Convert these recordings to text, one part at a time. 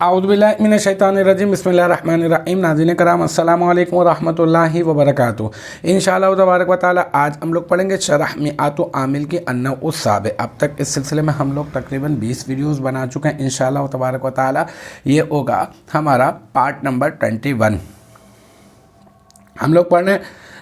اعوذ باللہ من الشیطان الرجیم بسم اللہ الرحمن الرحیم۔ ناظرین کرام السلام علیکم ورحمۃ اللہ وبرکاتہ۔ انشاءاللہ تبارک و تعالی آج ہم لوگ پڑھیں گے شرح میعات عامل کی النوع السابع۔ اب تک اس سلسلے میں ہم لوگ تقریباً 20 ویڈیوز بنا چکے ہیں۔ انشاءاللہ تبارک و تعالی یہ ہوگا ہمارا پارٹ نمبر 21۔ ہم لوگ پڑھنے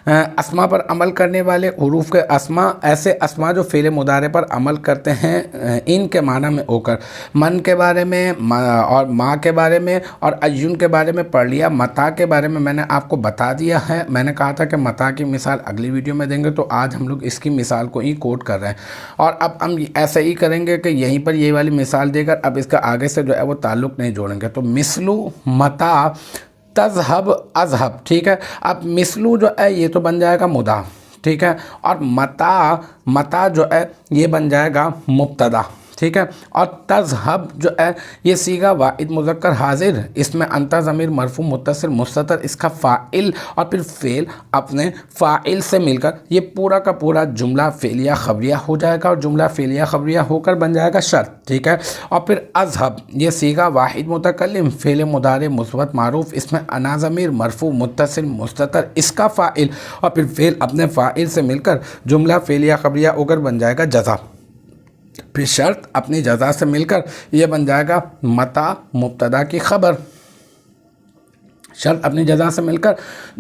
اسما پر عمل کرنے والے حروف کے اسما، ایسے اسما جو فعل مضارع پر عمل کرتے ہیں ان کے معنی میں ہو کر من کے بارے میں اور ماں کے بارے میں اور ایون کے بارے میں پڑھ لیا۔ متا کے بارے میں نے آپ کو بتا دیا ہے، میں نے کہا تھا کہ متا کی مثال اگلی ویڈیو میں دیں گے، تو آج ہم لوگ اس کی مثال کو ہی کوٹ کر رہے ہیں اور اب ہم ایسے ہی کریں گے کہ یہیں پر یہ والی مثال دے کر اب اس کا آگے سے جو ہے وہ تعلق نہیں جوڑیں گے۔ تو مثلو متا تذہب اذہب، ٹھیک ہے۔ اب مثلو جو ہے یہ تو بن جائے گا مضاف، ٹھیک ہے، اور متا جو ہے یہ بن جائے گا مبتدا، ٹھیک ہے، اور تذہب جو ہے یہ صیغہ واحد مذکر حاضر، اس میں انت ضمیر مرفوع متصل مستتر، اس کا فاعل اور پھر فعل اپنے فاعل سے مل کر یہ پورا کا پورا جملہ فعلیہ خبریہ ہو جائے گا اور جملہ فعلیہ خبریہ ہو کر بن جائے گا شرط، ٹھیک ہے۔ اور پھر اذہب یہ صیغہ واحد متکلم فعل مضارع مثبت معروف، اس میں انا ضمیر مرفوع متصل مستتر، اس کا فاعل اور پھر فعل اپنے فاعل سے مل کر جملہ فعلیہ خبریہ ہو کر بن جائے گا جزا، پھر شرط اپنی جزا سے مل کر یہ بن جائے گا متا مبتدا کی خبر، شرط اپنی جزا سے مل کر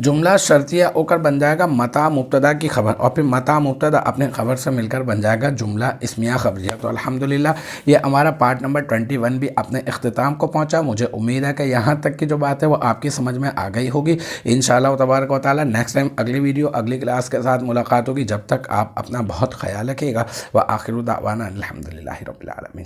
جملہ شرطیہ ہو کر بن جائے گا متا مبتدا کی خبر، اور پھر متا مبتدا اپنے خبر سے مل کر بن جائے گا جملہ اسمیہ خبریہ۔ تو الحمدللہ یہ ہمارا پارٹ نمبر 21 بھی اپنے اختتام کو پہنچا۔ مجھے امید ہے کہ یہاں تک کی جو بات ہے وہ آپ کی سمجھ میں آ گئی ہوگی۔ انشاءاللہ تبارک و تعالی نیکسٹ ٹائم اگلی ویڈیو اگلی کلاس کے ساتھ ملاقات ہوگی۔ جب تک آپ اپنا بہت خیال رکھیے گا۔ وآخر دعوانا الحمدللہ رب العالمین۔